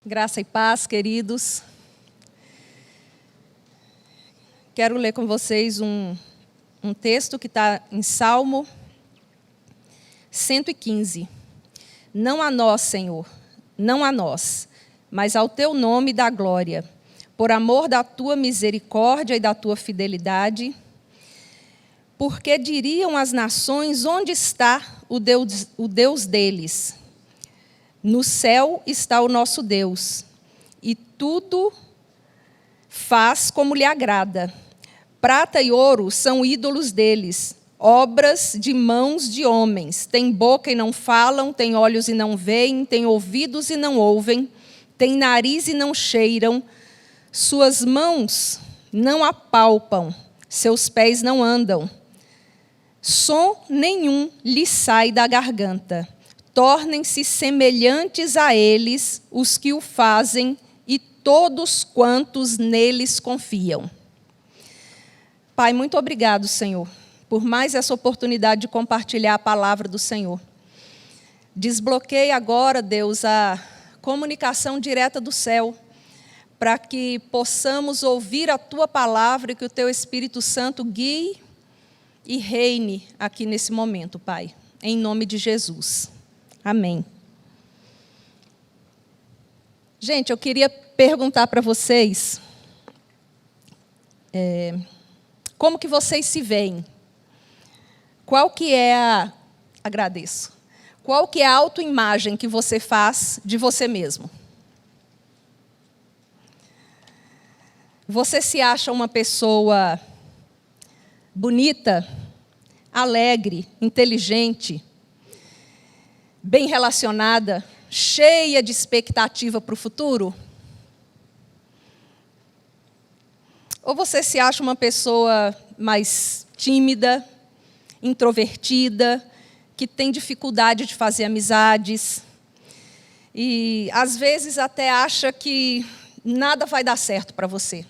Graça e paz, queridos. Quero ler com vocês um texto que está em Salmo 115. Não a nós, Senhor, não a nós, mas ao teu nome dá glória, por amor da tua misericórdia e da tua fidelidade. Porque diriam as nações, onde está o Deus deles? No céu está o nosso Deus, e tudo faz como lhe agrada. Prata e ouro são ídolos deles, obras de mãos de homens. Têm boca e não falam, têm olhos e não veem, têm ouvidos e não ouvem, têm nariz e não cheiram, suas mãos não apalpam, seus pés não andam. Som nenhum lhe sai da garganta. Tornem-se semelhantes a eles os que o fazem e todos quantos neles confiam. Pai, muito obrigado, Senhor, por mais essa oportunidade de compartilhar a palavra do Senhor. Desbloqueie agora, Deus, a comunicação direta do céu, para que possamos ouvir a Tua palavra e que o Teu Espírito Santo guie e reine aqui nesse momento, Pai, em nome de Jesus. Amém. Gente, eu queria perguntar para vocês, como que vocês se veem? Qual que é agradeço. Qual que é a autoimagem que você faz de você mesmo? Você se acha uma pessoa bonita, alegre, inteligente, bem relacionada, cheia de expectativa para o futuro? Ou você se acha uma pessoa mais tímida, introvertida, que tem dificuldade de fazer amizades e, às vezes, até acha que nada vai dar certo para você?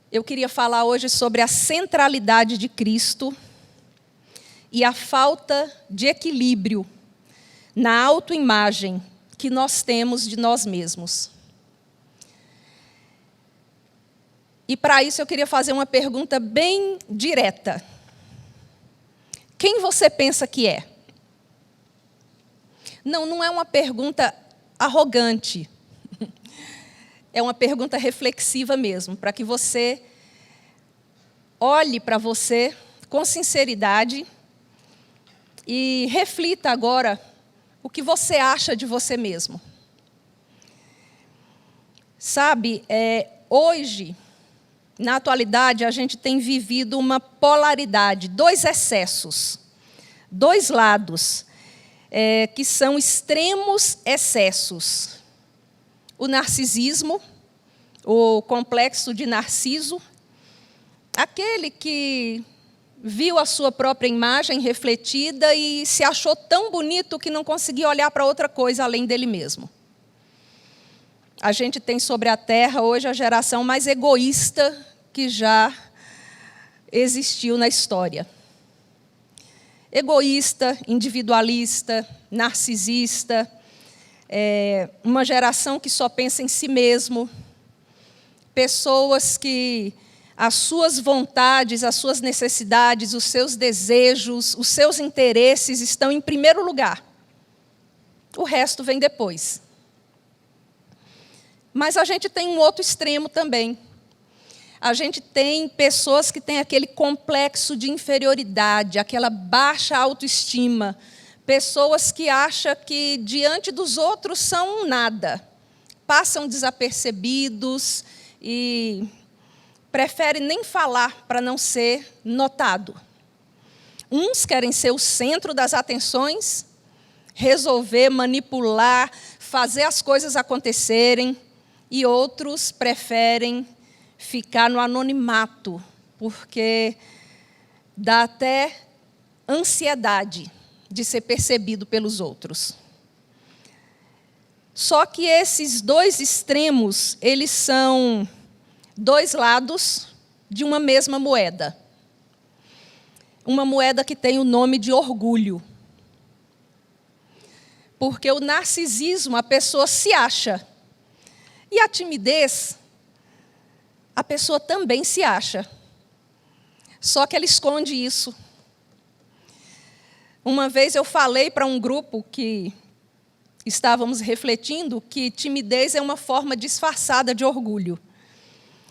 Eu queria falar hoje sobre a centralidade de Cristo e a falta de equilíbrio na autoimagem que nós temos de nós mesmos. E para isso eu queria fazer uma pergunta bem direta. Quem você pensa que é? Não é uma pergunta arrogante. É uma pergunta reflexiva mesmo, para que você olhe para você com sinceridade e reflita agora o que você acha de você mesmo. Sabe, hoje, na atualidade, a gente tem vivido uma polaridade, dois excessos, dois lados, que são extremos excessos. O narcisismo, o complexo de Narciso, aquele que viu a sua própria imagem refletida e se achou tão bonito que não conseguia olhar para outra coisa além dele mesmo. A gente tem sobre a Terra hoje a geração mais egoísta que já existiu na história. Egoísta, individualista, narcisista, uma geração que só pensa em si mesmo, pessoas que as suas vontades, as suas necessidades, os seus desejos, os seus interesses estão em primeiro lugar. O resto vem depois. Mas a gente tem um outro extremo também. A gente tem pessoas que têm aquele complexo de inferioridade, aquela baixa autoestima, pessoas que acham que, diante dos outros, são um nada, passam desapercebidos e preferem nem falar para não ser notado. Uns querem ser o centro das atenções, resolver, manipular, fazer as coisas acontecerem, e outros preferem ficar no anonimato, porque dá até ansiedade de ser percebido pelos outros. Só que esses dois extremos, eles são dois lados de uma mesma moeda. Uma moeda que tem o nome de orgulho. Porque o narcisismo, a pessoa se acha. E a timidez, a pessoa também se acha. Só que ela esconde isso. Uma vez eu falei para um grupo que estávamos refletindo que timidez é uma forma disfarçada de orgulho.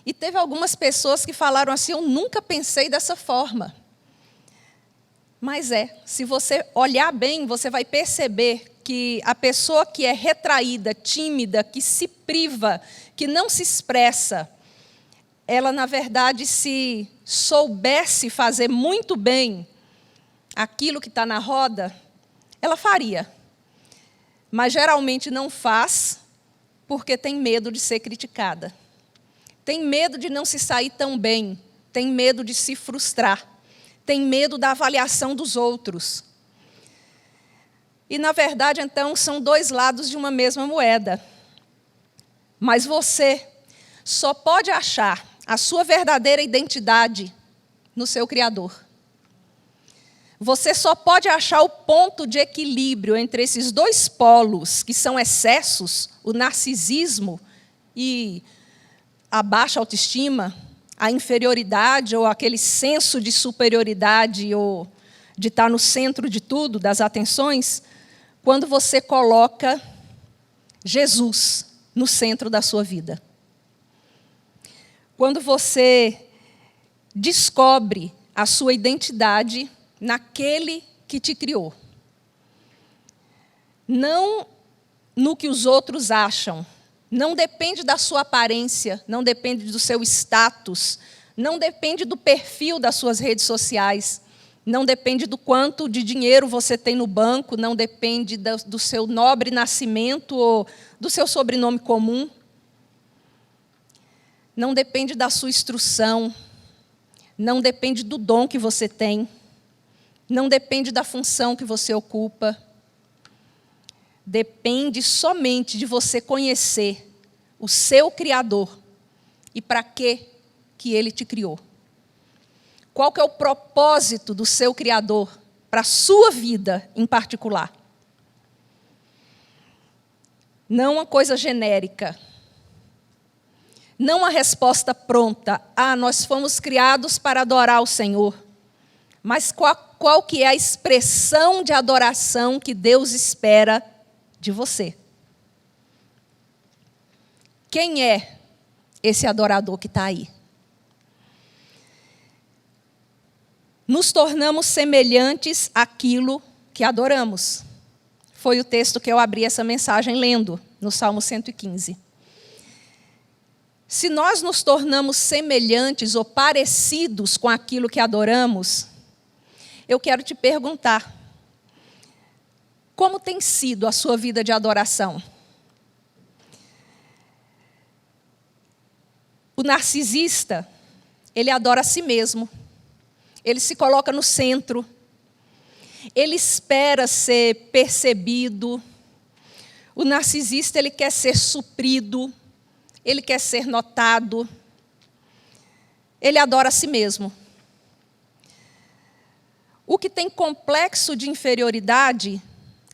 E teve algumas pessoas que falaram assim, eu nunca pensei dessa forma. Mas se você olhar bem, você vai perceber que a pessoa que é retraída, tímida, que se priva, que não se expressa, ela, na verdade, se soubesse fazer muito bem aquilo que está na roda, ela faria. Mas, geralmente, não faz porque tem medo de ser criticada. Tem medo de não se sair tão bem. Tem medo de se frustrar. Tem medo da avaliação dos outros. E, na verdade, então, são dois lados de uma mesma moeda. Mas você só pode achar a sua verdadeira identidade no seu Criador. Você só pode achar o ponto de equilíbrio entre esses dois polos, que são excessos, o narcisismo e a baixa autoestima, a inferioridade ou aquele senso de superioridade ou de estar no centro de tudo, das atenções, quando você coloca Jesus no centro da sua vida. Quando você descobre a sua identidade naquele que te criou. Não no que os outros acham. Não depende da sua aparência, não depende do seu status, não depende do perfil das suas redes sociais, não depende do quanto de dinheiro você tem no banco, não depende do seu nobre nascimento ou do seu sobrenome comum. Não depende da sua instrução, não depende do dom que você tem, não depende da função que você ocupa. Depende somente de você conhecer o seu Criador e para que Ele te criou. Qual que é o propósito do seu Criador para a sua vida em particular? Não uma coisa genérica. Não uma resposta pronta. Nós fomos criados para adorar o Senhor. Mas qual que é a expressão de adoração que Deus espera de você? Quem é esse adorador que está aí? Nos tornamos semelhantes àquilo que adoramos. Foi o texto que eu abri essa mensagem lendo, no Salmo 115. Se nós nos tornamos semelhantes ou parecidos com aquilo que adoramos, eu quero te perguntar, como tem sido a sua vida de adoração? O narcisista, ele adora a si mesmo. Ele se coloca no centro. Ele espera ser percebido. O narcisista, ele quer ser suprido. Ele quer ser notado. Ele adora a si mesmo. O que tem complexo de inferioridade,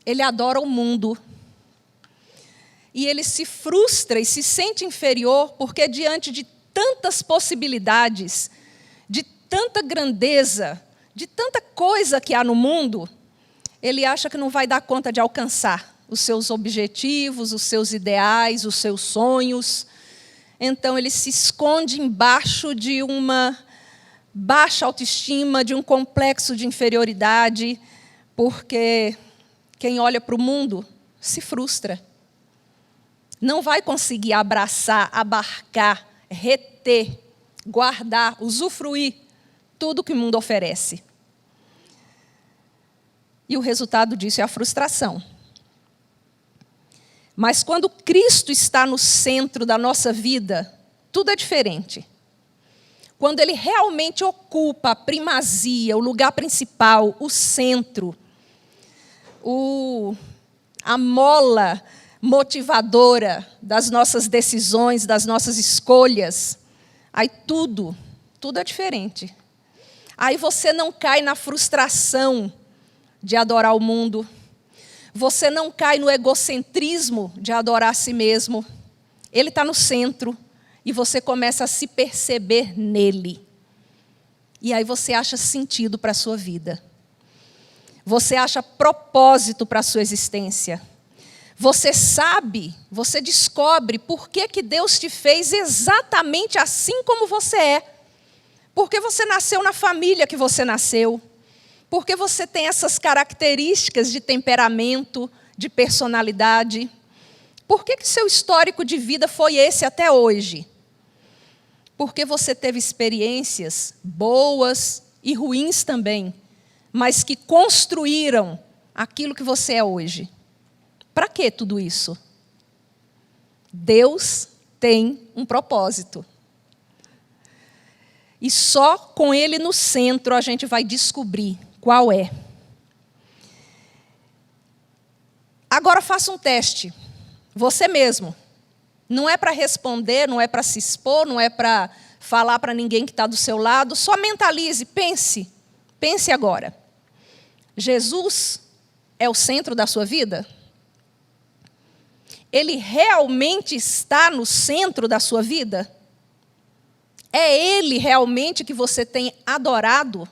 ele adora o mundo. E ele se frustra e se sente inferior porque, diante de tantas possibilidades, de tanta grandeza, de tanta coisa que há no mundo, ele acha que não vai dar conta de alcançar os seus objetivos, os seus ideais, os seus sonhos. Então, ele se esconde embaixo de uma baixa autoestima, de um complexo de inferioridade, porque quem olha para o mundo se frustra. Não vai conseguir abraçar, abarcar, reter, guardar, usufruir tudo que o mundo oferece. E o resultado disso é a frustração. Mas quando Cristo está no centro da nossa vida, tudo é diferente. Quando Ele realmente ocupa a primazia, o lugar principal, o centro, a mola motivadora das nossas decisões, das nossas escolhas, aí tudo é diferente. Aí você não cai na frustração de adorar o mundo. Você não cai no egocentrismo de adorar a si mesmo. Ele está no centro e você começa a se perceber nele. E aí você acha sentido para a sua vida. Você acha propósito para a sua existência. Você sabe, você descobre por que Deus te fez exatamente assim como você é. Porque você nasceu na família que você nasceu. Porque você tem essas características de temperamento, de personalidade. Por que seu histórico de vida foi esse até hoje? Porque você teve experiências boas e ruins também, mas que construíram aquilo que você é hoje. Para que tudo isso? Deus tem um propósito. E só com Ele no centro a gente vai descobrir qual é. Agora faça um teste. Você mesmo. Não é para responder, não é para se expor, não é para falar para ninguém que está do seu lado. Só mentalize, pense. Pense agora. Jesus é o centro da sua vida? Ele realmente está no centro da sua vida? É Ele realmente que você tem adorado?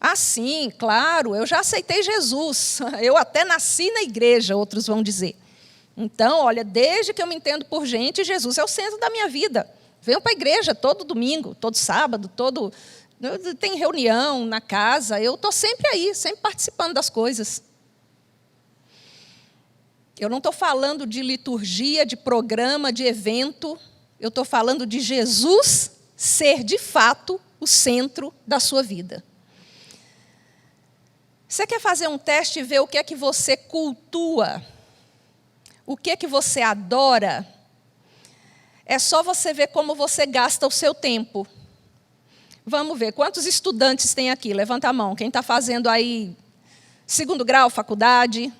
Ah, sim, claro, eu já aceitei Jesus. Eu até nasci na igreja, outros vão dizer. Então, olha, desde que eu me entendo por gente, Jesus é o centro da minha vida. Venho para a igreja todo domingo, todo sábado, tem reunião na casa. Eu estou sempre aí, sempre participando das coisas. Eu não estou falando de liturgia, de programa, de evento. Eu estou falando de Jesus ser, de fato, o centro da sua vida. Você quer fazer um teste e ver o que é que você cultua? O que é que você adora? É só você ver como você gasta o seu tempo. Vamos ver, quantos estudantes tem aqui? Levanta a mão. Quem está fazendo aí 2º grau, faculdade?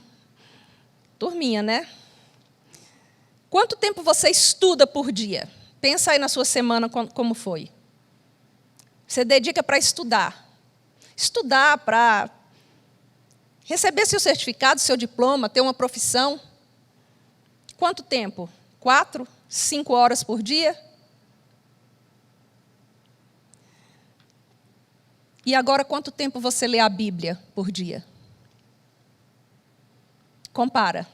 Turminha, né? Quanto tempo você estuda por dia? Pensa aí na sua semana como foi. Você dedica para estudar. Estudar para receber seu certificado, seu diploma, ter uma profissão. Quanto tempo? 4, 5 horas por dia? E agora, quanto tempo você lê a Bíblia por dia? Compara.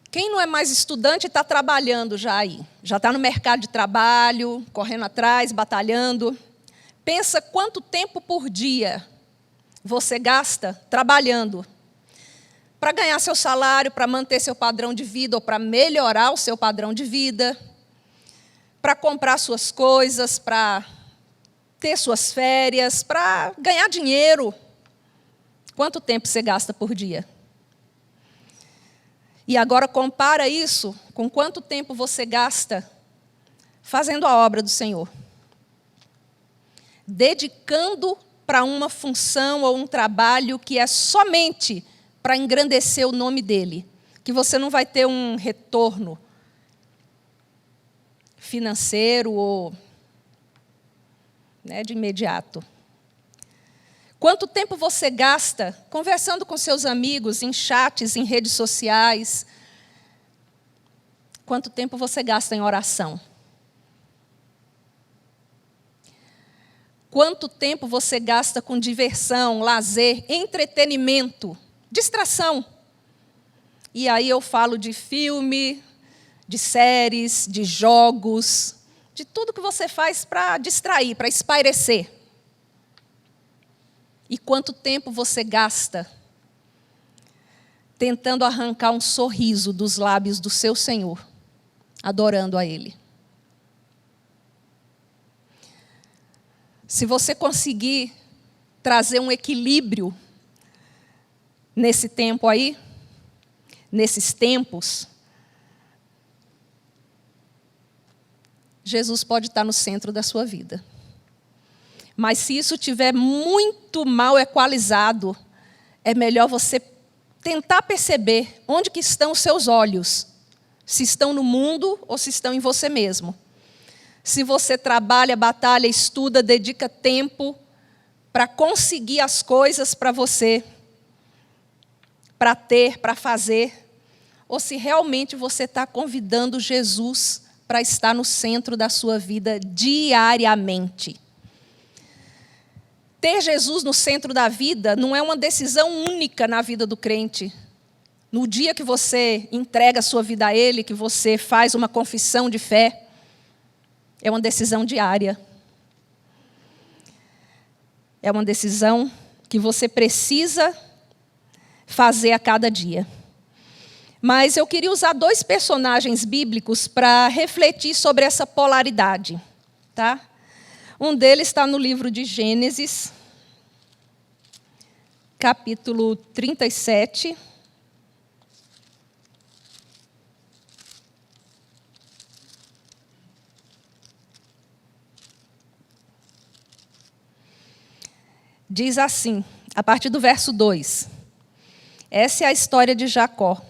Quem não é mais estudante está trabalhando já aí. Já está no mercado de trabalho, correndo atrás, batalhando. Pensa quanto tempo por dia você gasta trabalhando para ganhar seu salário, para manter seu padrão de vida ou para melhorar o seu padrão de vida, para comprar suas coisas, para ter suas férias, para ganhar dinheiro. Quanto tempo você gasta por dia? E agora compara isso com quanto tempo você gasta fazendo a obra do Senhor. Dedicando para uma função ou um trabalho que é somente para engrandecer o nome dele. Que você não vai ter um retorno financeiro ou de imediato. Quanto tempo você gasta conversando com seus amigos, em chats, em redes sociais? Quanto tempo você gasta em oração? Quanto tempo você gasta com diversão, lazer, entretenimento, distração? E aí eu falo de filme, de séries, de jogos, de tudo que você faz para distrair, para espairecer. E quanto tempo você gasta tentando arrancar um sorriso dos lábios do seu Senhor, adorando a Ele? Se você conseguir trazer um equilíbrio nesse tempo aí, nesses tempos, Jesus pode estar no centro da sua vida. Mas se isso estiver muito mal equalizado, é melhor você tentar perceber onde que estão os seus olhos. Se estão no mundo ou se estão em você mesmo. Se você trabalha, batalha, estuda, dedica tempo para conseguir as coisas para você, para ter, para fazer, ou se realmente você está convidando Jesus para estar no centro da sua vida diariamente. Ter Jesus no centro da vida não é uma decisão única na vida do crente. No dia que você entrega a sua vida a Ele, que você faz uma confissão de fé, é uma decisão diária. É uma decisão que você precisa fazer a cada dia. Mas eu queria usar 2 personagens bíblicos para refletir sobre essa polaridade. Tá? Um deles está no livro de Gênesis, capítulo 37. Diz assim, a partir do verso 2. Essa é a história de Jacó.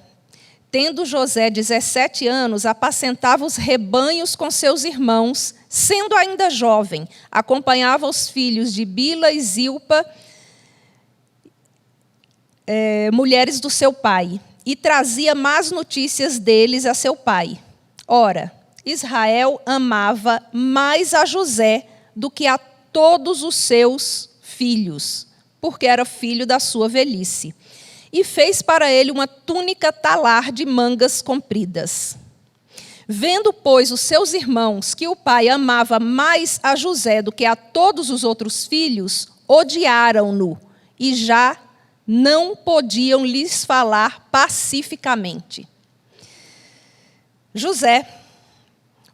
Tendo José 17 anos, apacentava os rebanhos com seus irmãos, sendo ainda jovem, acompanhava os filhos de Bila e Zilpa, mulheres do seu pai, e trazia más notícias deles a seu pai. Ora, Israel amava mais a José do que a todos os seus filhos, porque era filho da sua velhice. E fez para ele uma túnica talar de mangas compridas. Vendo, pois, os seus irmãos que o pai amava mais a José do que a todos os outros filhos, odiaram-no e já não podiam lhes falar pacificamente. José,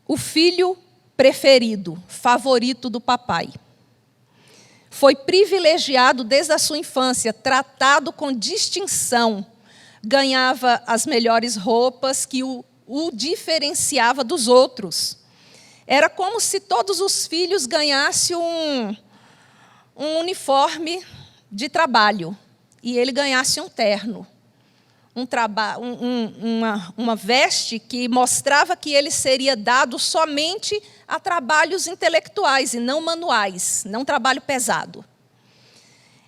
o filho preferido, favorito do papai, foi privilegiado desde a sua infância, tratado com distinção, ganhava as melhores roupas que o diferenciava dos outros. Era como se todos os filhos ganhassem um uniforme de trabalho e ele ganhasse um terno, uma veste que mostrava que ele seria dado somente a trabalhos intelectuais e não manuais, não trabalho pesado.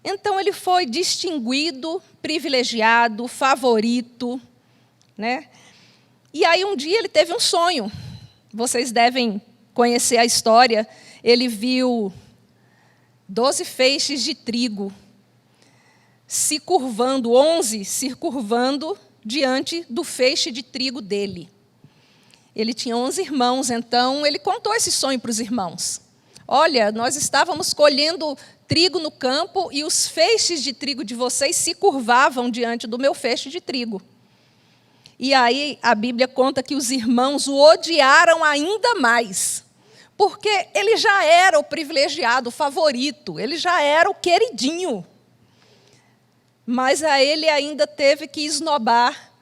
Então ele foi distinguido, privilegiado, favorito, né? E aí um dia ele teve um sonho. Vocês devem conhecer a história. Ele viu 12 feixes de trigo se curvando, 11 se curvando diante do feixe de trigo dele. Ele tinha 11 irmãos, então ele contou esse sonho para os irmãos. Olha, nós estávamos colhendo trigo no campo e os feixes de trigo de vocês se curvavam diante do meu feixe de trigo. E aí a Bíblia conta que os irmãos o odiaram ainda mais, porque ele já era o privilegiado, o favorito, ele já era o queridinho. Mas a ele ainda teve que esnobar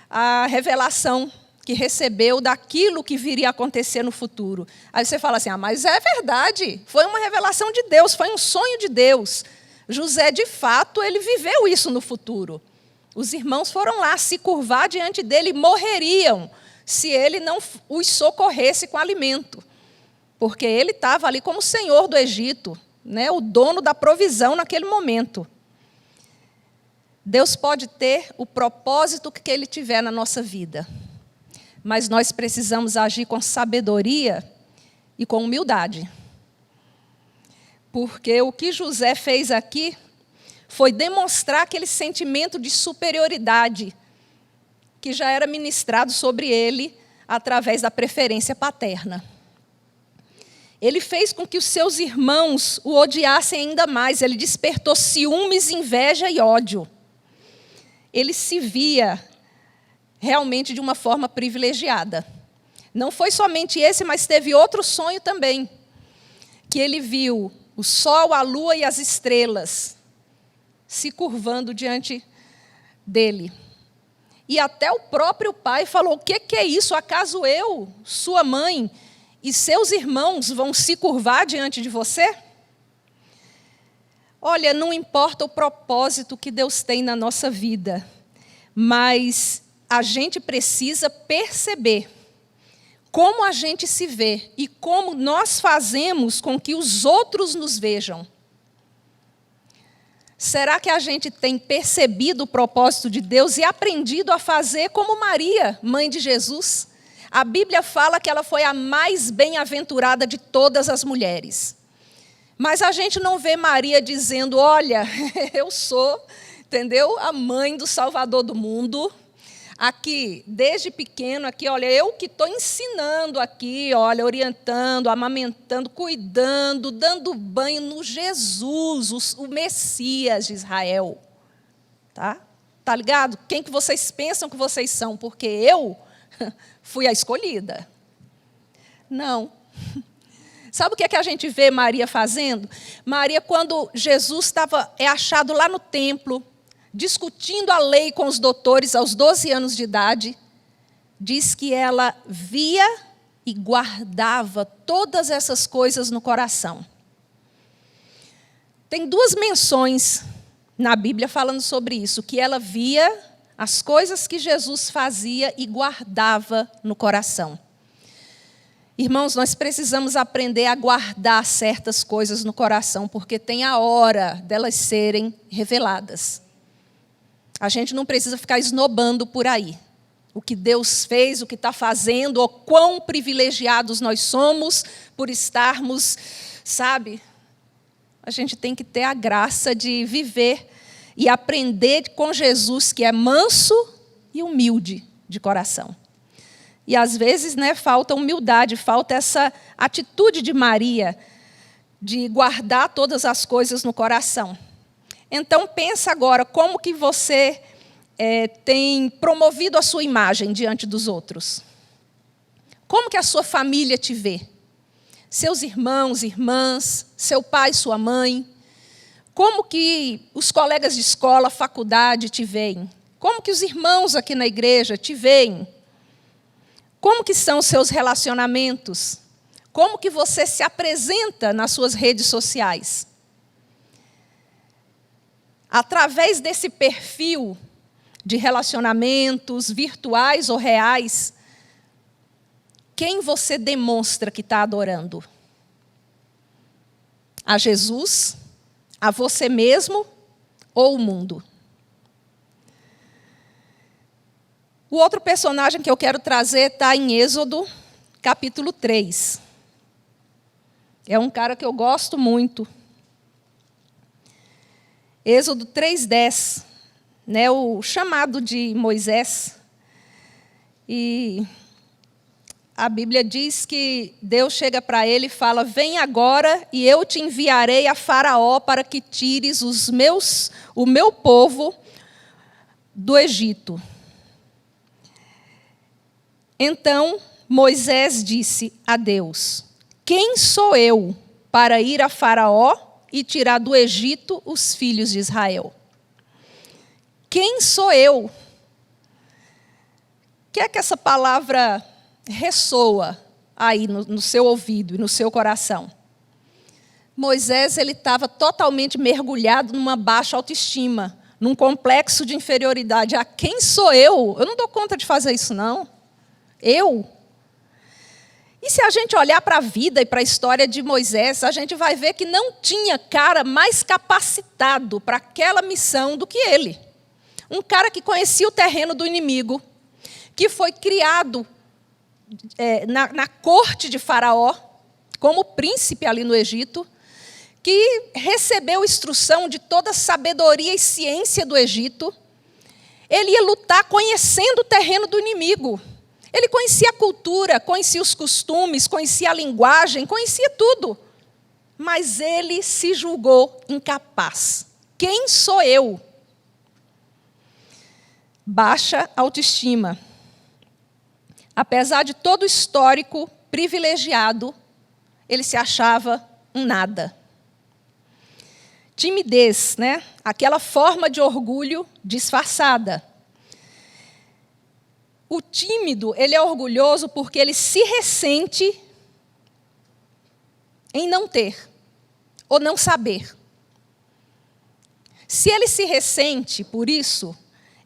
a revelação que recebeu daquilo que viria a acontecer no futuro. Aí você fala assim, mas é verdade, foi uma revelação de Deus, foi um sonho de Deus. José, de fato, ele viveu isso no futuro. Os irmãos foram lá se curvar diante dele e morreriam se ele não os socorresse com alimento. Porque ele estava ali como senhor do Egito, né, o dono da provisão naquele momento. Deus pode ter o propósito que Ele tiver na nossa vida, mas nós precisamos agir com sabedoria e com humildade. Porque o que José fez aqui foi demonstrar aquele sentimento de superioridade que já era ministrado sobre ele através da preferência paterna. Ele fez com que os seus irmãos o odiassem ainda mais, ele despertou ciúmes, inveja e ódio. Ele se via realmente de uma forma privilegiada. Não foi somente esse, mas teve outro sonho também, que ele viu o sol, a lua e as estrelas se curvando diante dele. E até o próprio pai falou, o que é isso? Acaso eu, sua mãe e seus irmãos vão se curvar diante de você? Olha, não importa o propósito que Deus tem na nossa vida, mas a gente precisa perceber como a gente se vê e como nós fazemos com que os outros nos vejam. Será que a gente tem percebido o propósito de Deus e aprendido a fazer como Maria, mãe de Jesus? A Bíblia fala que ela foi a mais bem-aventurada de todas as mulheres. Mas a gente não vê Maria dizendo, olha, eu sou, entendeu? A mãe do Salvador do mundo. Aqui, desde pequeno, aqui, olha, eu que estou ensinando aqui, olha, orientando, amamentando, cuidando, dando banho no Jesus, o Messias de Israel. Tá ligado? Quem que vocês pensam que vocês são? Porque eu fui a escolhida. Não. Sabe o que é que a gente vê Maria fazendo? Maria, quando Jesus estava achado lá no templo, discutindo a lei com os doutores aos 12 anos de idade, diz que ela via e guardava todas essas coisas no coração. Tem 2 menções na Bíblia falando sobre isso, que ela via as coisas que Jesus fazia e guardava no coração. Irmãos, nós precisamos aprender a guardar certas coisas no coração, porque tem a hora delas serem reveladas. A gente não precisa ficar esnobando por aí o que Deus fez, o que está fazendo, ou quão privilegiados nós somos por estarmos, sabe? A gente tem que ter a graça de viver e aprender com Jesus, que é manso e humilde de coração. E às vezes, falta humildade, falta essa atitude de Maria, de guardar todas as coisas no coração. Então, pensa agora como que você tem promovido a sua imagem diante dos outros. Como que a sua família te vê? Seus irmãos, irmãs, seu pai, sua mãe. Como que os colegas de escola, faculdade te veem? Como que os irmãos aqui na igreja te veem? Como que são os seus relacionamentos? Como que você se apresenta nas suas redes sociais? Através desse perfil de relacionamentos virtuais ou reais, quem você demonstra que está adorando? A Jesus? A você mesmo? Ou o mundo? O outro personagem que eu quero trazer está em Êxodo, capítulo 3. É um cara que eu gosto muito. Êxodo 3:10, o chamado de Moisés. E a Bíblia diz que Deus chega para ele e fala, vem agora e eu te enviarei a Faraó para que tires o meu povo do Egito. Então Moisés disse a Deus, quem sou eu para ir a Faraó e tirar do Egito os filhos de Israel? Quem sou eu? Quer que essa palavra ressoa aí no seu ouvido e no seu coração? Moisés estava totalmente mergulhado numa baixa autoestima, num complexo de inferioridade. Quem sou eu? Eu não dou conta de fazer isso, não. Eu? E se a gente olhar para a vida e para a história de Moisés, a gente vai ver que não tinha cara mais capacitado para aquela missão do que ele. Um cara que conhecia o terreno do inimigo, que foi criado na corte de Faraó, como príncipe ali no Egito, que recebeu instrução de toda a sabedoria e ciência do Egito. Ele ia lutar conhecendo o terreno do inimigo. Ele conhecia a cultura, conhecia os costumes, conhecia a linguagem, conhecia tudo. Mas ele se julgou incapaz. Quem sou eu? Baixa autoestima. Apesar de todo o histórico privilegiado, ele se achava um nada. Timidez, aquela forma de orgulho disfarçada. O tímido, ele é orgulhoso porque ele se ressente em não ter ou não saber. Se ele se ressente por isso,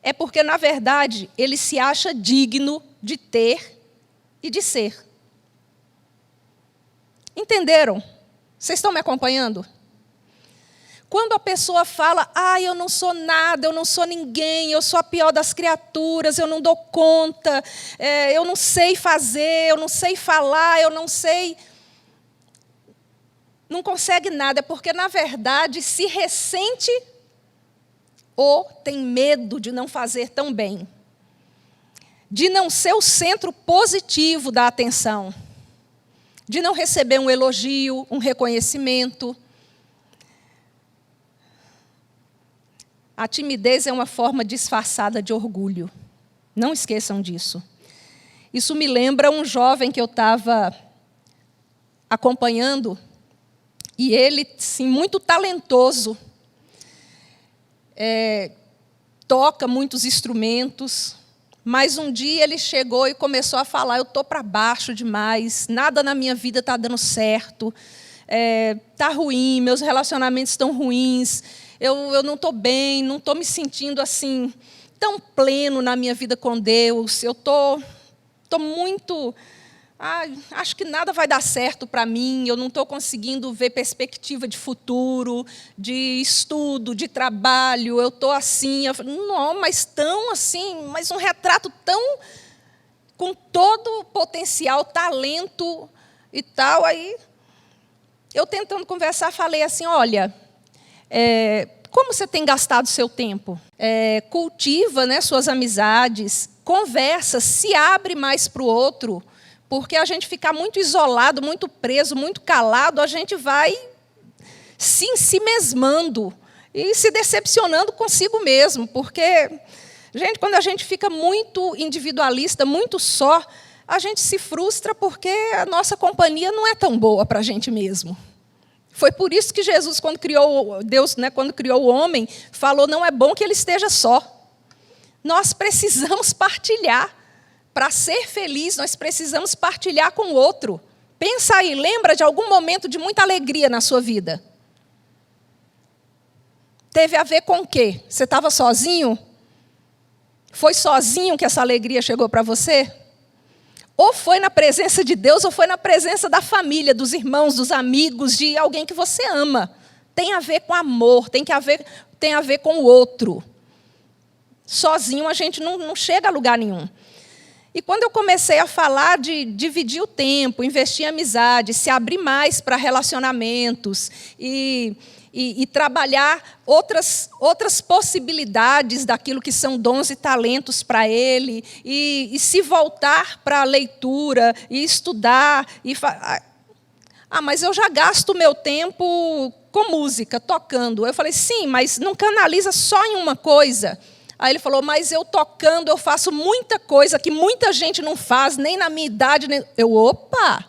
é porque, na verdade, ele se acha digno de ter e de ser. Entenderam? Vocês estão me acompanhando? Quando a pessoa fala, eu não sou nada, eu não sou ninguém, eu sou a pior das criaturas, eu não dou conta, eu não sei fazer, eu não sei falar, eu não sei... Não consegue nada, é porque, na verdade, se ressente ou tem medo de não fazer tão bem, de não ser o centro positivo da atenção, de não receber um elogio, um reconhecimento. A timidez é uma forma disfarçada de orgulho. Não esqueçam disso. Isso me lembra um jovem que eu estava acompanhando, e ele, sim, muito talentoso, toca muitos instrumentos, mas um dia ele chegou e começou a falar, eu estou para baixo demais, nada na minha vida está dando certo, está ruim, meus relacionamentos estão ruins, eu não estou bem, não estou me sentindo assim tão pleno na minha vida com Deus, eu estou muito... acho que nada vai dar certo para mim, eu não estou conseguindo ver perspectiva de futuro, de estudo, de trabalho, eu estou assim, não, mas tão assim, mas um retrato tão, com todo o potencial, talento e tal. Aí, eu tentando conversar, falei assim, olha, como você tem gastado seu tempo? Cultiva, né, suas amizades, conversa, se abre mais para o outro, porque a gente ficar muito isolado, muito preso, muito calado, a gente vai se mesmando e se decepcionando consigo mesmo. Porque, gente, quando a gente fica muito individualista, muito só, a gente se frustra porque a nossa companhia não é tão boa para a gente mesmo. Foi por isso que Jesus, Deus, né, quando criou o homem, falou, não é bom que ele esteja só. Nós precisamos partilhar. Para ser feliz, nós precisamos partilhar com o outro. Pensa aí, lembra de algum momento de muita alegria na sua vida? Teve a ver com o quê? Você estava sozinho? Foi sozinho que essa alegria chegou para você? Ou foi na presença de Deus, ou foi na presença da família, dos irmãos, dos amigos, de alguém que você ama. Tem a ver com amor, tem a ver com o outro. Sozinho a gente não chega a lugar nenhum. E quando eu comecei a falar de dividir o tempo, investir em amizade, se abrir mais para relacionamentos e trabalhar outras possibilidades daquilo que são dons e talentos para ele, e se voltar para a leitura, e estudar. Mas eu já gasto o meu tempo com música, tocando. Eu falei, sim, mas não canaliza só em uma coisa. Aí ele falou, mas eu tocando, eu faço muita coisa que muita gente não faz, nem na minha idade. Opa!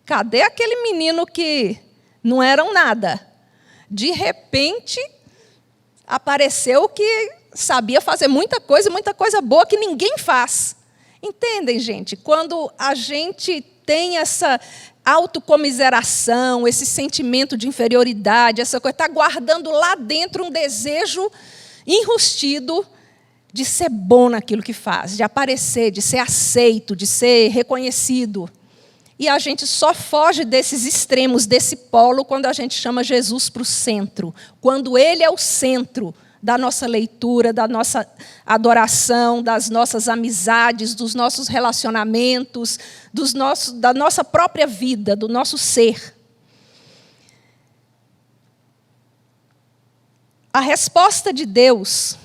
Cadê aquele menino que não eram nada? De repente, apareceu que sabia fazer muita coisa boa que ninguém faz. Entendem, gente? Quando a gente tem essa autocomiseração, esse sentimento de inferioridade, essa coisa, está guardando lá dentro um desejo enrustido de ser bom naquilo que faz, de aparecer, de ser aceito, de ser reconhecido. E a gente só foge desses extremos, desse polo, quando a gente chama Jesus para o centro. Quando Ele é o centro da nossa leitura, da nossa adoração, das nossas amizades, dos nossos relacionamentos, da nossa própria vida, do nosso ser. A resposta de Deus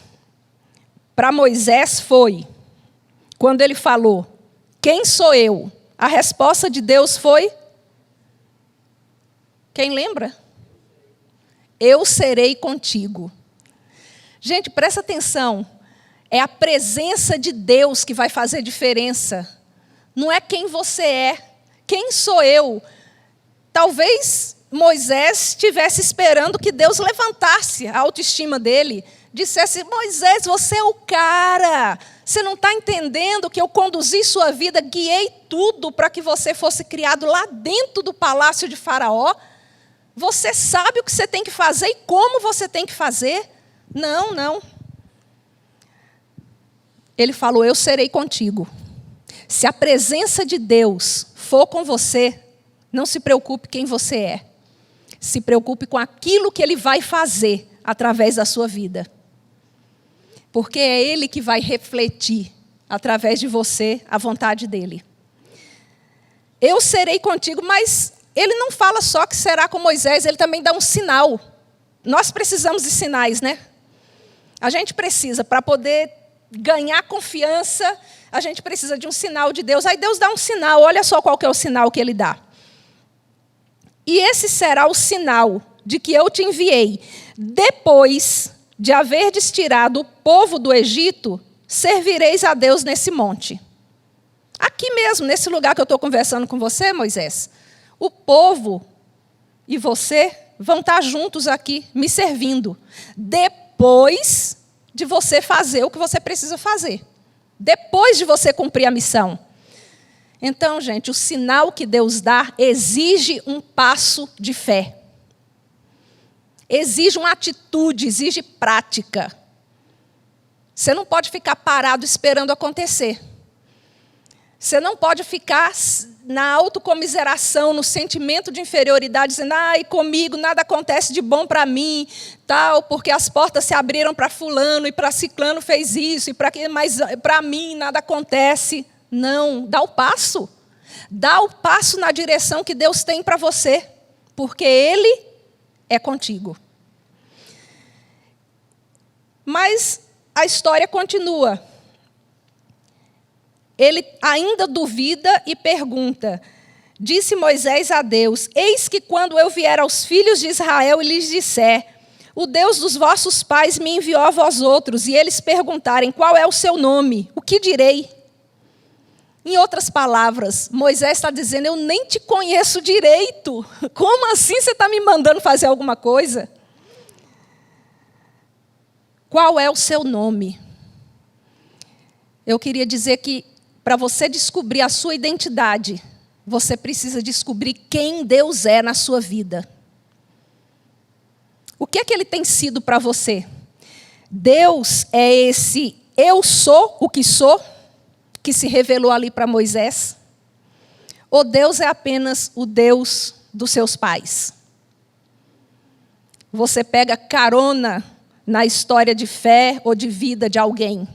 para Moisés foi, quando ele falou, quem sou eu? A resposta de Deus foi, quem lembra? Eu serei contigo. Gente, presta atenção, é a presença de Deus que vai fazer diferença. Não é quem você é, quem sou eu? Talvez Moisés estivesse esperando que Deus levantasse a autoestima dele, dissesse, Moisés, você é o cara, você não está entendendo que eu conduzi sua vida, guiei tudo para que você fosse criado lá dentro do palácio de Faraó? Você sabe o que você tem que fazer e como você tem que fazer? Não. Ele falou, eu serei contigo. Se a presença de Deus for com você, não se preocupe quem você é. Se preocupe com aquilo que Ele vai fazer através da sua vida. Porque é Ele que vai refletir, através de você, a vontade dEle. Eu serei contigo, mas Ele não fala só que será com Moisés, Ele também dá um sinal. Nós precisamos de sinais, né? A gente precisa, para poder ganhar confiança, a gente precisa de um sinal de Deus. Aí Deus dá um sinal, olha só qual que é o sinal que Ele dá. E esse será o sinal de que eu te enviei. Depois de haverdes tirado o povo do Egito, servireis a Deus nesse monte. Aqui mesmo, nesse lugar que eu estou conversando com você, Moisés, o povo e você vão estar juntos aqui, me servindo. Depois de você fazer o que você precisa fazer. Depois de você cumprir a missão. Então, gente, o sinal que Deus dá exige um passo de fé. Exige uma atitude, exige prática. Você não pode ficar parado esperando acontecer. Você não pode ficar na autocomiseração, no sentimento de inferioridade, dizendo, ai, comigo nada acontece de bom para mim, tal, porque as portas se abriram para fulano e para ciclano fez isso, mas para mim nada acontece. Não, dá o passo. Dá o passo na direção que Deus tem para você, porque Ele é contigo. Mas a história continua. Ele ainda duvida e pergunta. Disse Moisés a Deus, eis que quando eu vier aos filhos de Israel e lhes disser, o Deus dos vossos pais me enviou a vós outros, e eles perguntarem, qual é o seu nome? O que direi? Em outras palavras, Moisés está dizendo, eu nem te conheço direito. Como assim você está me mandando fazer alguma coisa? Qual é o seu nome? Eu queria dizer que, para você descobrir a sua identidade, você precisa descobrir quem Deus é na sua vida. O que é que Ele tem sido para você? Deus é esse eu sou o que sou, que se revelou ali para Moisés? Ou Deus é apenas o Deus dos seus pais? Você pega carona na história de fé ou de vida de alguém?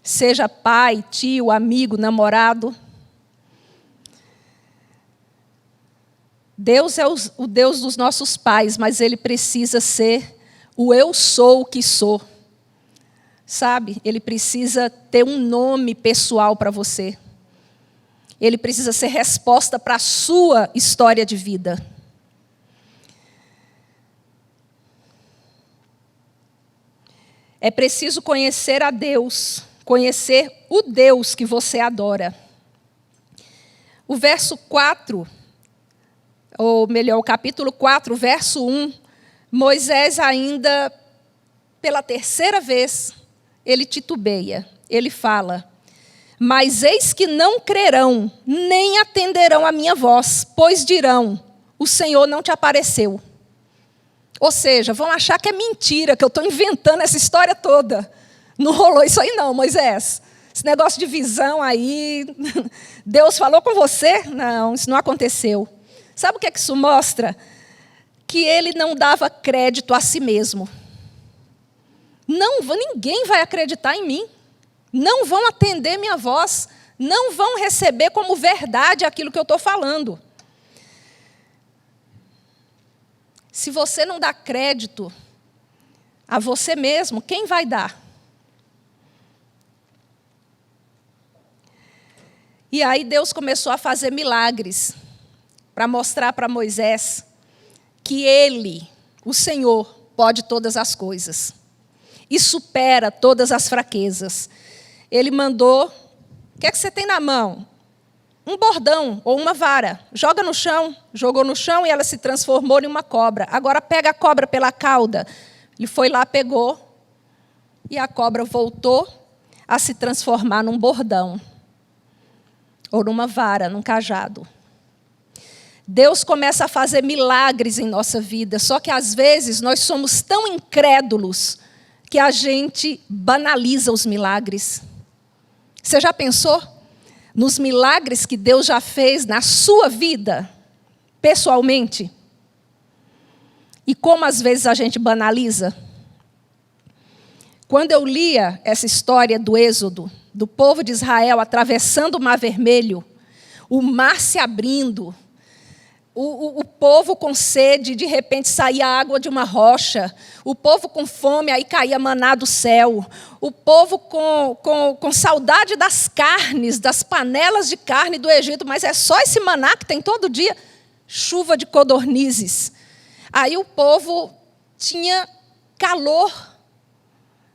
Seja pai, tio, amigo, namorado. Deus é o Deus dos nossos pais, mas Ele precisa ser o eu sou o que sou. Sabe? Ele precisa ter um nome pessoal para você. Ele precisa ser resposta para a sua história de vida. É preciso conhecer a Deus, conhecer o Deus que você adora. O verso 4, ou melhor, o capítulo 4, verso 1, Moisés ainda, pela terceira vez, ele titubeia, ele fala, mas eis que não crerão, nem atenderão a minha voz, pois dirão, o Senhor não te apareceu. Ou seja, vão achar que é mentira, que eu estou inventando essa história toda. Não rolou isso aí não, Moisés. Esse negócio de visão aí, Deus falou com você? Não, isso não aconteceu. Sabe o que é que isso mostra? Que ele não dava crédito a si mesmo. Não, ninguém vai acreditar em mim. Não vão atender minha voz. Não vão receber como verdade aquilo que eu estou falando. Se você não dá crédito a você mesmo, quem vai dar? E aí Deus começou a fazer milagres para mostrar para Moisés que Ele, o Senhor, pode todas as coisas. E supera todas as fraquezas. Ele mandou, o que é que você tem na mão? Um bordão ou uma vara. Joga no chão, jogou no chão e ela se transformou em uma cobra. Agora pega a cobra pela cauda. Ele foi lá, pegou, e a cobra voltou a se transformar num bordão. Ou numa vara, num cajado. Deus começa a fazer milagres em nossa vida, só que às vezes nós somos tão incrédulos que a gente banaliza os milagres. Você já pensou nos milagres que Deus já fez na sua vida, pessoalmente? E como às vezes a gente banaliza. Quando eu lia essa história do Êxodo, do povo de Israel atravessando o Mar Vermelho, o mar se abrindo, o povo com sede, de repente saía água de uma rocha, o povo com fome, aí caía maná do céu, o povo com saudade das carnes, das panelas de carne do Egito, mas é só esse maná que tem todo dia, chuva de codornizes. Aí o povo tinha calor,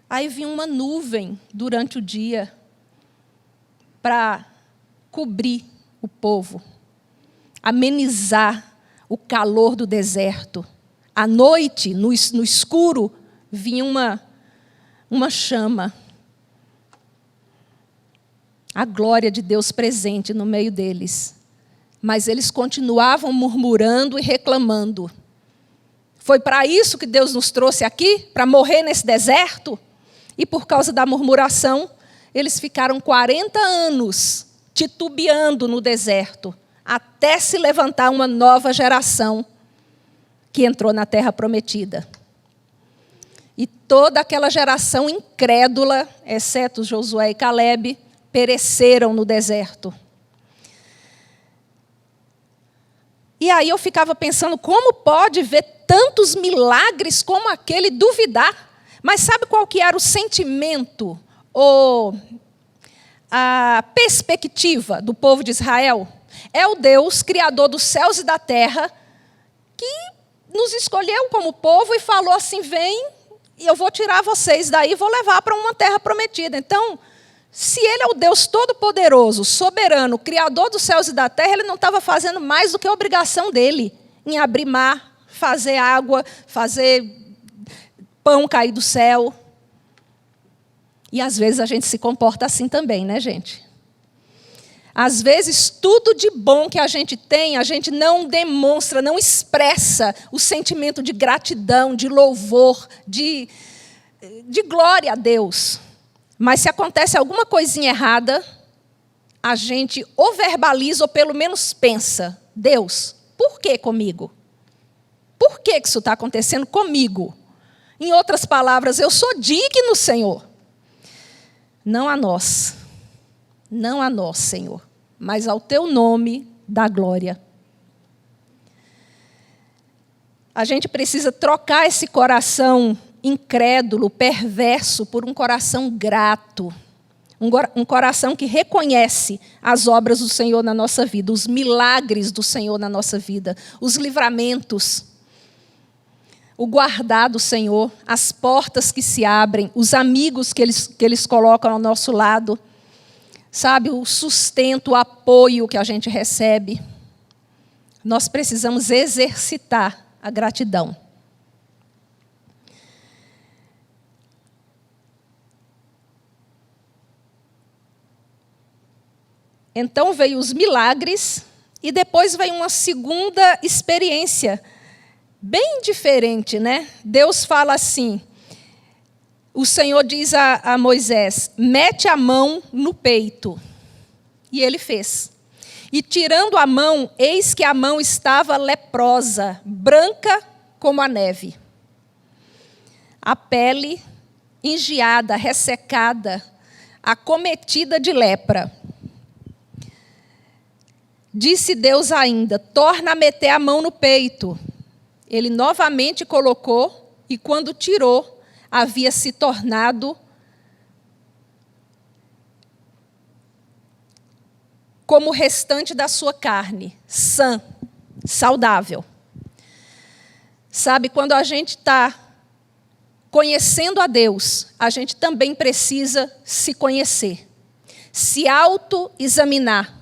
aí vinha uma nuvem durante o dia para cobrir o povo, amenizar o calor do deserto. À noite, no escuro, vinha uma chama. A glória de Deus presente no meio deles. Mas eles continuavam murmurando e reclamando. Foi para isso que Deus nos trouxe aqui? Para morrer nesse deserto? E por causa da murmuração, eles ficaram 40 anos titubeando no deserto, até se levantar uma nova geração que entrou na terra prometida. E toda aquela geração incrédula, exceto Josué e Calebe, pereceram no deserto. E aí eu ficava pensando, como pode ver tantos milagres como aquele duvidar? Mas sabe qual que era o sentimento, ou a perspectiva do povo de Israel? É o Deus, criador dos céus e da terra, que nos escolheu como povo e falou assim, vem, e eu vou tirar vocês daí e vou levar para uma terra prometida. Então, se ele é o Deus todo-poderoso, soberano, criador dos céus e da terra, ele não estava fazendo mais do que a obrigação dele em abrir mar, fazer água, fazer pão cair do céu. E às vezes a gente se comporta assim também, né, gente? Às vezes, tudo de bom que a gente tem, a gente não demonstra, não expressa o sentimento de gratidão, de louvor, de glória a Deus. Mas se acontece alguma coisinha errada, a gente ou verbaliza ou pelo menos pensa, Deus, por que comigo? Por que isso está acontecendo comigo? Em outras palavras, eu sou digno, Senhor. Não a nós, Senhor, mas ao teu nome dá glória. A gente precisa trocar esse coração incrédulo, perverso, por um coração grato. Um coração que reconhece as obras do Senhor na nossa vida, os milagres do Senhor na nossa vida, os livramentos, o guardar do Senhor, as portas que se abrem, os amigos que eles colocam ao nosso lado, sabe, o sustento, o apoio que a gente recebe. Nós precisamos exercitar a gratidão. Então veio os milagres e depois veio uma segunda experiência, bem diferente, né? Deus fala assim, o Senhor diz a Moisés, mete a mão no peito. E ele fez. E tirando a mão, eis que a mão estava leprosa, branca como a neve. A pele engeada, ressecada, acometida de lepra. Disse Deus ainda, torna a meter a mão no peito. Ele novamente colocou, e quando tirou, havia se tornado como o restante da sua carne, sã, saudável. Sabe, quando a gente está conhecendo a Deus, a gente também precisa se conhecer, se autoexaminar,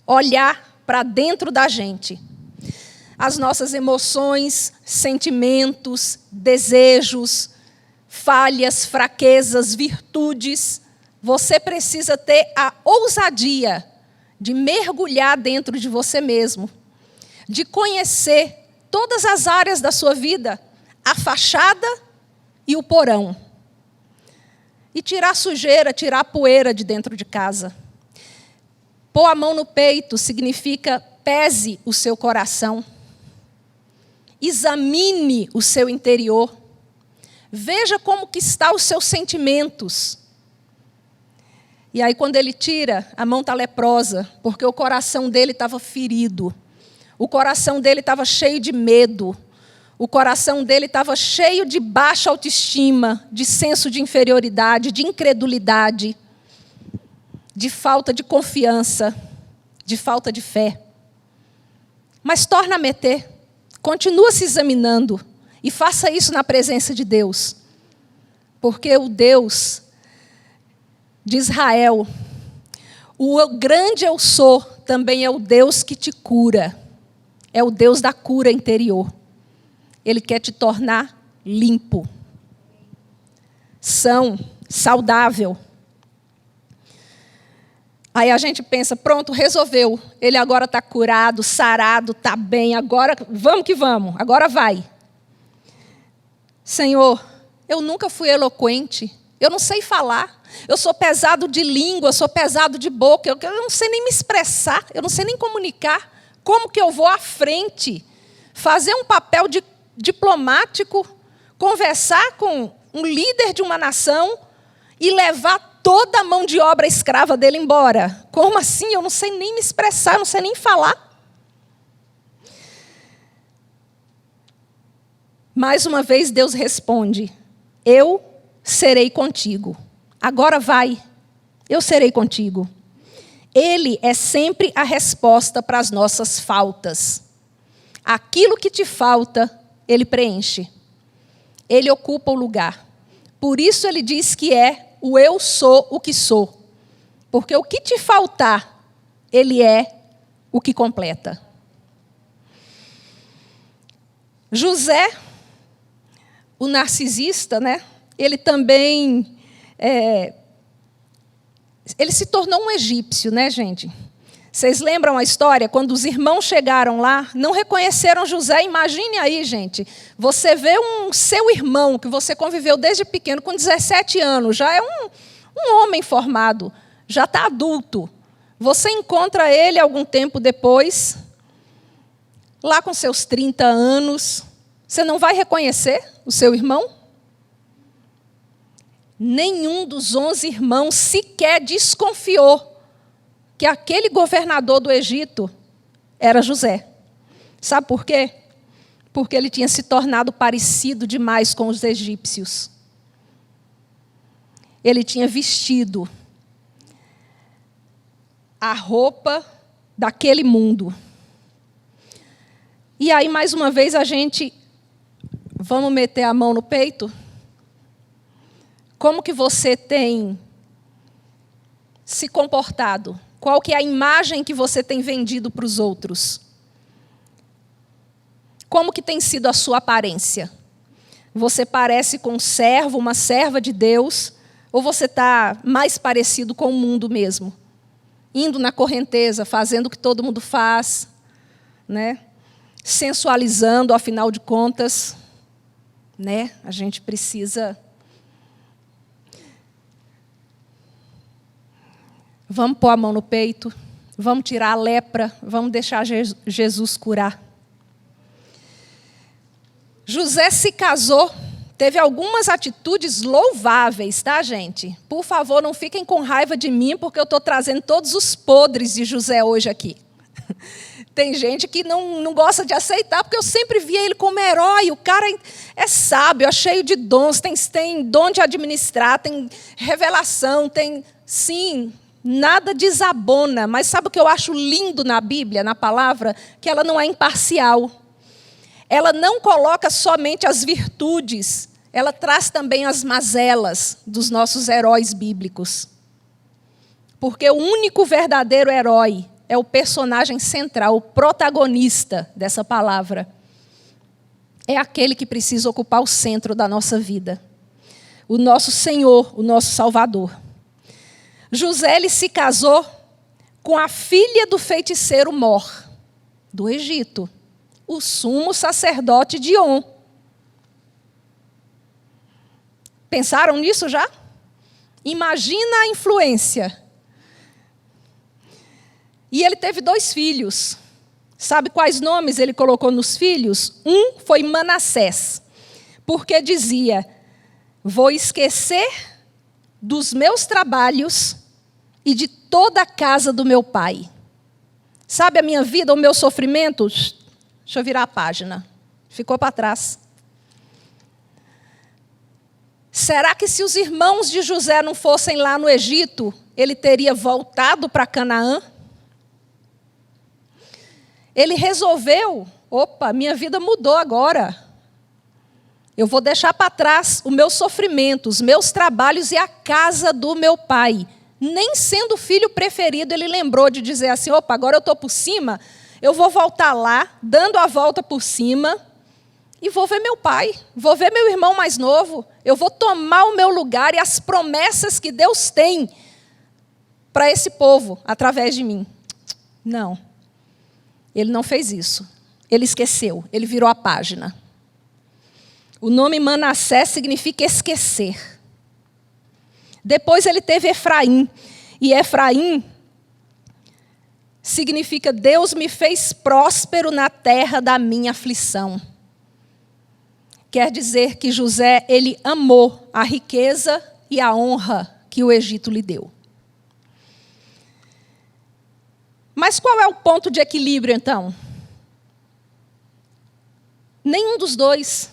olhar para dentro da gente. As nossas emoções, sentimentos, desejos, falhas, fraquezas, virtudes. Você precisa ter a ousadia de mergulhar dentro de você mesmo, de conhecer todas as áreas da sua vida, a fachada e o porão. E tirar a sujeira, tirar a poeira de dentro de casa. Pôr a mão no peito significa pese o seu coração examine o seu interior. Veja como que estão os seus sentimentos. E aí, quando ele tira, a mão está leprosa, porque o coração dele estava ferido. O coração dele estava cheio de medo. O coração dele estava cheio de baixa autoestima, de senso de inferioridade, de incredulidade, de falta de confiança, de falta de fé. Mas torna a meter, continua se examinando e faça isso na presença de Deus. Porque o Deus de Israel, o grande eu sou, também é o Deus que te cura. É o Deus da cura interior. Ele quer te tornar limpo, são, saudável. Aí a gente pensa, pronto, resolveu. Ele agora está curado, sarado, está bem, agora vamos que vamos, agora vai. Senhor, eu nunca fui eloquente, eu não sei falar, eu sou pesado de língua, eu sou pesado de boca, eu não sei nem me expressar, eu não sei nem comunicar. Como que eu vou à frente, fazer um papel de diplomático, conversar com um líder de uma nação e levar toda a mão de obra escrava dele embora? Como assim? Eu não sei nem me expressar, eu não sei nem falar. Mais uma vez Deus responde, eu serei contigo. Agora vai, eu serei contigo. Ele é sempre a resposta para as nossas faltas. Aquilo que te falta, Ele preenche. Ele ocupa o lugar. Por isso Ele diz que é o eu sou o que sou. Porque o que te faltar, Ele é o que completa. José, o narcisista, né? Ele também... ele se tornou um egípcio, né, gente? Vocês lembram a história? Quando os irmãos chegaram lá, não reconheceram José. Imagine aí, gente. Você vê um seu irmão, que você conviveu desde pequeno, com 17 anos, já é um homem formado, já está adulto. Você encontra ele algum tempo depois, lá com seus 30 anos. Você não vai reconhecer o seu irmão? Nenhum dos 11 irmãos sequer desconfiou que aquele governador do Egito era José. Sabe por quê? Porque ele tinha se tornado parecido demais com os egípcios. Ele tinha vestido a roupa daquele mundo. E aí, mais uma vez, vamos meter a mão no peito? Como que você tem se comportado? Qual que é a imagem que você tem vendido para os outros? Como que tem sido a sua aparência? Você parece com um servo, uma serva de Deus, ou você está mais parecido com o mundo mesmo? Indo na correnteza, fazendo o que todo mundo faz, né? Sensualizando, afinal de contas, né? A gente precisa... Vamos pôr a mão no peito, vamos tirar a lepra, vamos deixar Jesus curar. José se casou, teve algumas atitudes louváveis, tá, gente? Por favor, não fiquem com raiva de mim, porque eu estou trazendo todos os podres de José hoje aqui. Tem gente que não gosta de aceitar, porque eu sempre via ele como herói. O cara é sábio, é cheio de dons, tem dom de administrar, tem revelação, tem... Sim, nada desabona, mas sabe o que eu acho lindo na Bíblia, na palavra? Que ela não é imparcial. Ela não coloca somente as virtudes, ela traz também as mazelas dos nossos heróis bíblicos. Porque o único verdadeiro herói é o personagem central, o protagonista dessa palavra. É aquele que precisa ocupar o centro da nossa vida. O nosso Senhor, o nosso Salvador. José ele se casou com a filha do feiticeiro Mor, do Egito, o sumo sacerdote de On. Pensaram nisso já? Imagina a influência. E ele teve 2 filhos, Sabe quais nomes ele colocou nos filhos? Um foi Manassés, porque dizia: vou esquecer dos meus trabalhos e de toda a casa do meu pai. Sabe a minha vida, o meu sofrimento? Deixa eu virar a página. Ficou para trás. Será que se os irmãos de José não fossem lá no Egito, ele teria voltado para Canaã? Ele resolveu, minha vida mudou agora. Eu vou deixar para trás o meu sofrimento, os meus trabalhos e a casa do meu pai. Nem sendo o filho preferido, ele lembrou de dizer assim, agora eu estou por cima, eu vou voltar lá, dando a volta por cima, e vou ver meu pai, vou ver meu irmão mais novo, eu vou tomar o meu lugar e as promessas que Deus tem para esse povo, através de mim. Não, ele não fez isso. Ele esqueceu, ele virou a página. O nome Manassés significa esquecer. Depois ele teve Efraim, e Efraim significa Deus me fez próspero na terra da minha aflição. Quer dizer que José, ele amou a riqueza e a honra que o Egito lhe deu. Mas qual é o ponto de equilíbrio, então? Nenhum dos dois,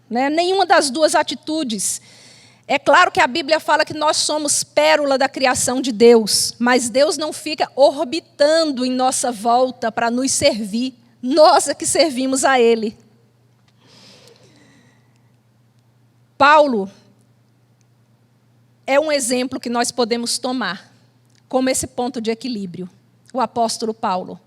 nenhuma das duas atitudes. É claro que a Bíblia fala que nós somos pérola da criação de Deus, mas Deus não fica orbitando em nossa volta para nos servir. Nós é que servimos a Ele. Paulo é um exemplo que nós podemos tomar como esse ponto de equilíbrio. O apóstolo Paulo.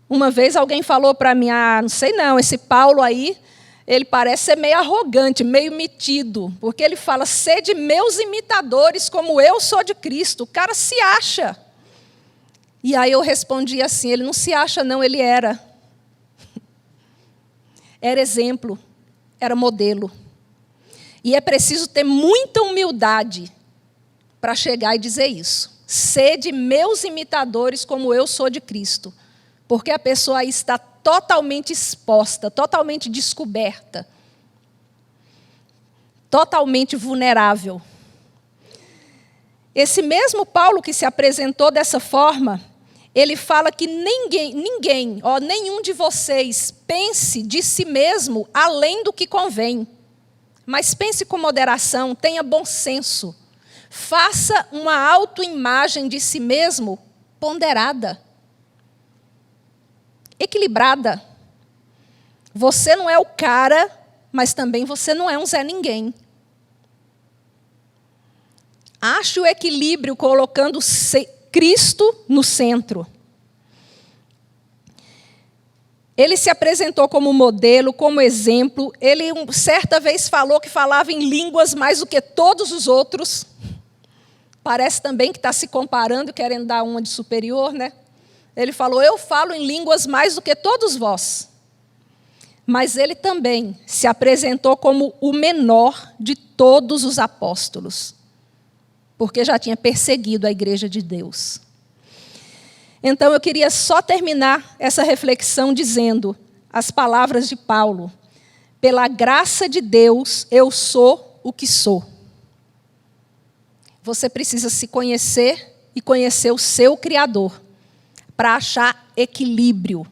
Uma vez alguém falou para mim, não sei não, esse Paulo aí, ele parece ser meio arrogante, meio metido, porque ele fala, sede meus imitadores como eu sou de Cristo. O cara se acha. E aí eu respondi assim, ele não se acha não, ele era. Era exemplo, era modelo. E é preciso ter muita humildade para chegar e dizer isso. Sede meus imitadores como eu sou de Cristo. Porque a pessoa aí está totalmente exposta, totalmente descoberta, totalmente vulnerável. Esse mesmo Paulo que se apresentou dessa forma, ele fala que nenhum de vocês pense de si mesmo além do que convém. Mas pense com moderação, tenha bom senso. Faça uma autoimagem de si mesmo ponderada, equilibrada. Você não é o cara, mas também você não é um Zé Ninguém. Ache o equilíbrio colocando Cristo no centro. Ele se apresentou como modelo, como exemplo. Ele certa vez falou que falava em línguas mais do que todos os outros. Parece também que está se comparando, querendo dar uma de superior, né? Ele falou, eu falo em línguas mais do que todos vós. Mas ele também se apresentou como o menor de todos os apóstolos, porque já tinha perseguido a igreja de Deus. Então eu queria só terminar essa reflexão dizendo as palavras de Paulo. Pela graça de Deus, eu sou o que sou. Você precisa se conhecer e conhecer o seu Criador, para achar equilíbrio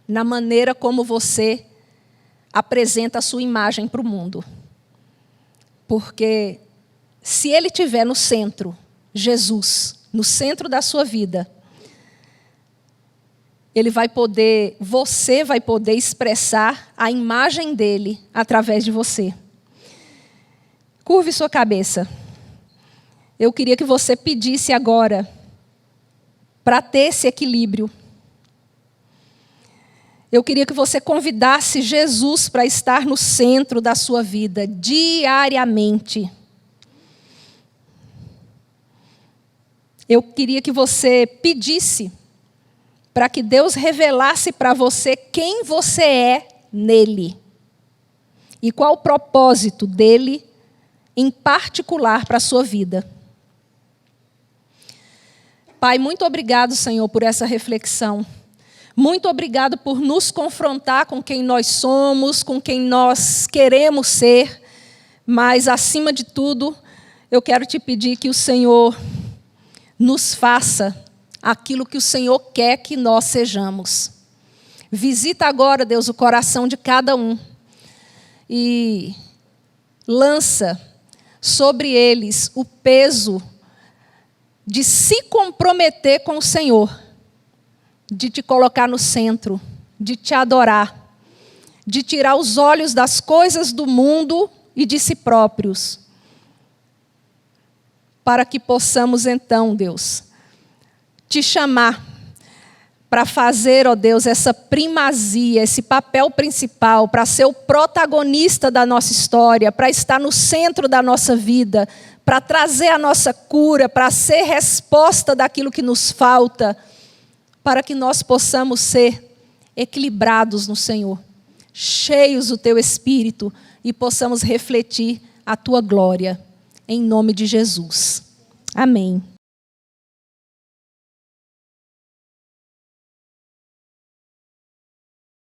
na maneira como você apresenta a sua imagem para o mundo. Porque se Ele estiver no centro, Jesus, no centro da sua vida, você vai poder expressar a imagem dEle através de você. Curve sua cabeça. Eu queria que você pedisse agora para ter esse equilíbrio. Eu queria que você convidasse Jesus para estar no centro da sua vida, diariamente. Eu queria que você pedisse para que Deus revelasse para você quem você é nele. E qual o propósito dele, em particular, para a sua vida. Pai, muito obrigado, Senhor, por essa reflexão. Muito obrigado por nos confrontar com quem nós somos, com quem nós queremos ser. Mas, acima de tudo, eu quero te pedir que o Senhor nos faça aquilo que o Senhor quer que nós sejamos. Visita agora, Deus, o coração de cada um e lança sobre eles o peso de se comprometer com o Senhor, de te colocar no centro, de te adorar, de tirar os olhos das coisas do mundo e de si próprios, para que possamos então, Deus, te chamar para fazer, ó Deus, essa primazia, esse papel principal, para ser o protagonista da nossa história, para estar no centro da nossa vida, para trazer a nossa cura, para ser resposta daquilo que nos falta, para que nós possamos ser equilibrados no Senhor, cheios do Teu Espírito e possamos refletir a Tua glória, em nome de Jesus. Amém.